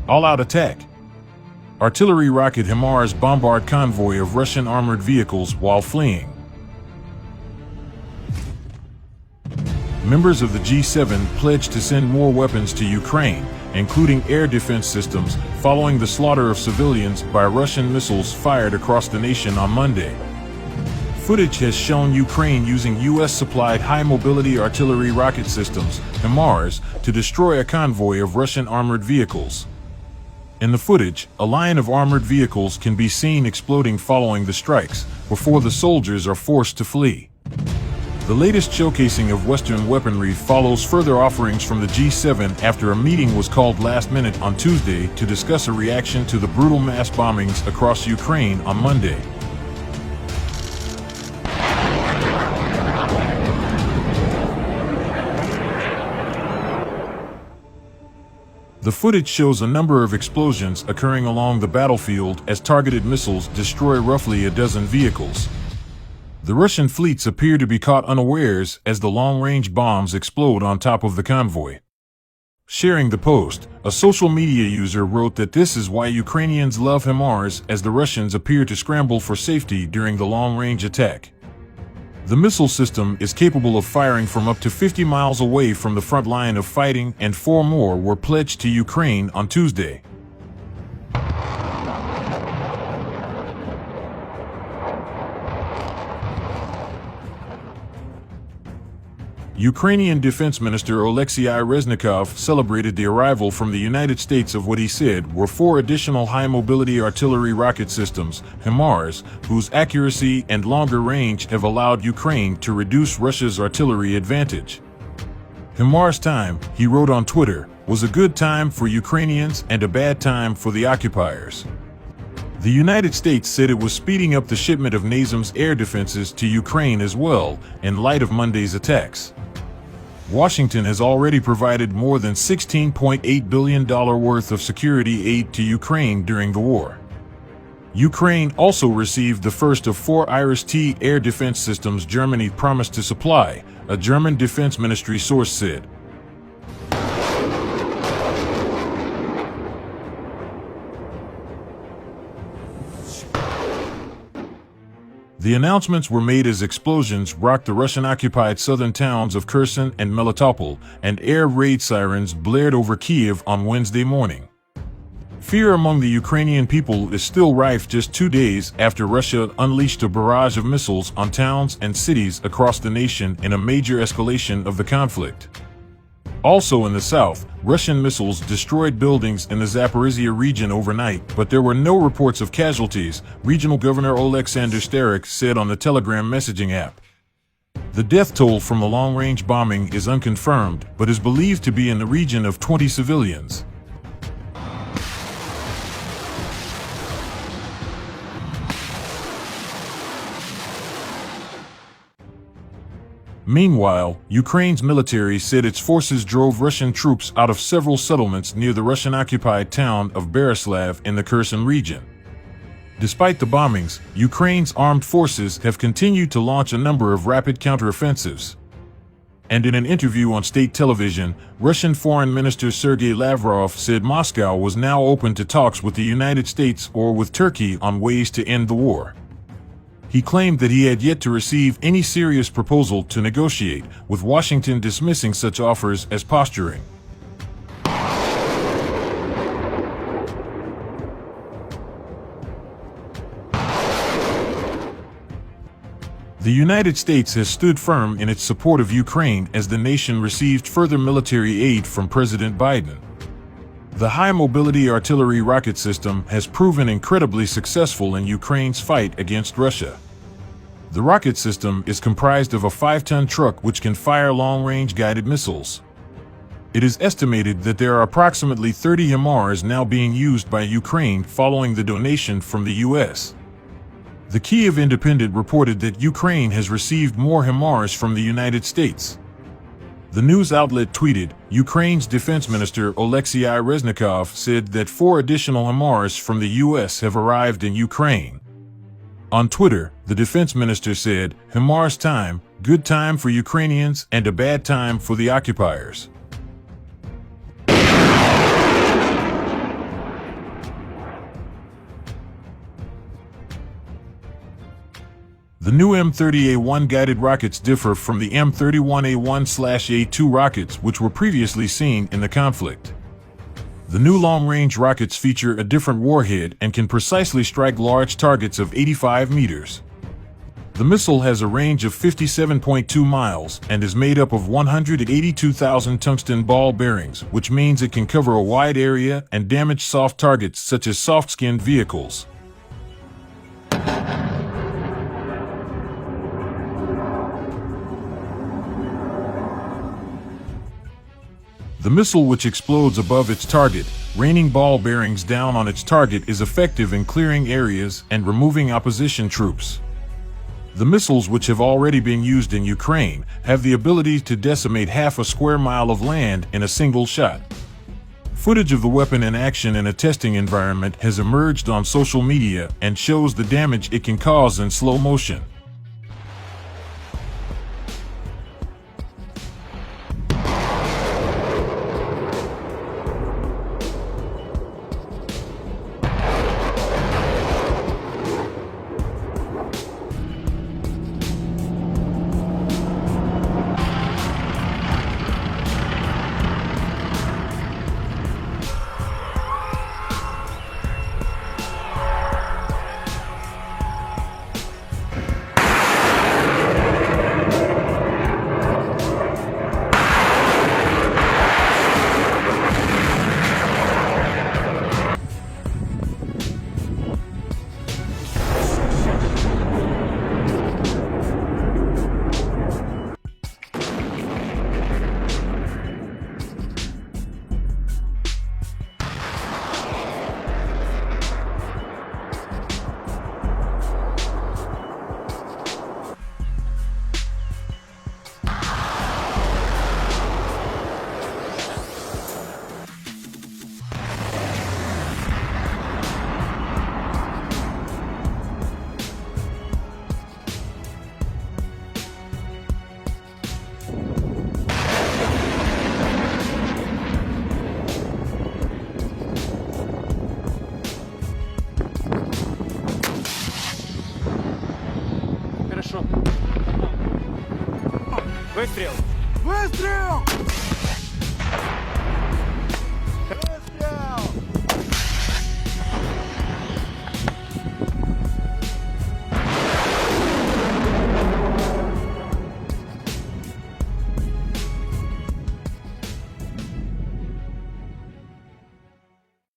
All-out attack. Artillery rocket Himars bombard convoy of Russian armored vehicles while fleeing. Members of the G7 pledged to send more weapons to Ukraine, including air defense systems, following the slaughter of civilians by Russian missiles fired across the nation on Monday. Footage has shown Ukraine using U.S.-supplied high-mobility artillery rocket systems, Himars, to destroy a convoy of Russian armored vehicles. In the footage, a line of armored vehicles can be seen exploding following the strikes, before the soldiers are forced to flee. The latest showcasing of Western weaponry follows further offerings from the G7 after a meeting was called last minute on Tuesday to discuss a reaction to the brutal mass bombings across Ukraine on Monday. The footage shows a number of explosions occurring along the battlefield as targeted missiles destroy roughly a dozen vehicles. The Russian fleets appear to be caught unawares as the long-range bombs explode on top of the convoy. Sharing the post, a social media user wrote that this is why Ukrainians love Himars, as the Russians appear to scramble for safety during the long-range attack. The missile system is capable of firing from up to 50 miles away from the front line of fighting, and 4 more were pledged to Ukraine on Tuesday. Ukrainian Defense Minister Oleksiy Reznikov celebrated the arrival from the United States of what he said were 4 additional high-mobility artillery rocket systems, Himars, whose accuracy and longer range have allowed Ukraine to reduce Russia's artillery advantage. Himars' time, he wrote on Twitter, was a good time for Ukrainians and a bad time for the occupiers. The United States said it was speeding up the shipment of NASAMS air defenses to Ukraine as well, in light of Monday's attacks. Washington has already provided more than $16.8 billion worth of security aid to Ukraine during the war. Ukraine also received the first of 4 Iris-T air defense systems Germany promised to supply, a German defense ministry source said. The announcements were made as explosions rocked the Russian-occupied southern towns of Kherson and Melitopol, and air raid sirens blared over Kyiv on Wednesday morning. Fear among the Ukrainian people is still rife just 2 days after Russia unleashed a barrage of missiles on towns and cities across the nation in a major escalation of the conflict. Also in the south, Russian missiles destroyed buildings in the Zaporizhia region overnight, but there were no reports of casualties, Regional Governor Oleksandr Starik said on the Telegram messaging app. The death toll from the long-range bombing is unconfirmed, but is believed to be in the region of 20 civilians. Meanwhile, Ukraine's military said its forces drove Russian troops out of several settlements near the Russian-occupied town of Berislav in the Kherson region. Despite the bombings, Ukraine's armed forces have continued to launch a number of rapid counteroffensives. And in an interview on state television, Russian Foreign Minister Sergei Lavrov said Moscow was now open to talks with the United States or with Turkey on ways to end the war. He claimed that he had yet to receive any serious proposal to negotiate, with Washington dismissing such offers as posturing. The United States has stood firm in its support of Ukraine as the nation received further military aid from President Biden. The high-mobility artillery rocket system has proven incredibly successful in Ukraine's fight against Russia. The rocket system is comprised of a 5-ton truck which can fire long-range guided missiles. It is estimated that there are approximately 30 Himars now being used by Ukraine following the donation from the U.S. The Kyiv Independent reported that Ukraine has received more Himars from the United States. The news outlet tweeted, Ukraine's Defense Minister Oleksiy Reznikov said that 4 additional Himars from the U.S. have arrived in Ukraine. On Twitter, the defense minister said, Himars time, good time for Ukrainians and a bad time for the occupiers. The new M30A1 guided rockets differ from the M31A1/A2 rockets which were previously seen in the conflict. The new long-range rockets feature a different warhead and can precisely strike large targets of 85 meters. The missile has a range of 57.2 miles and is made up of 182,000 tungsten ball bearings, which means it can cover a wide area and damage soft targets such as soft-skinned vehicles. The missile, which explodes above its target, raining ball bearings down on its target, is effective in clearing areas and removing opposition troops. The missiles, which have already been used in Ukraine, have the ability to decimate half a square mile of land in a single shot. Footage of the weapon in action in a testing environment has emerged on social media and shows the damage it can cause in slow motion. Хорошо. Выстрел! Выстрел!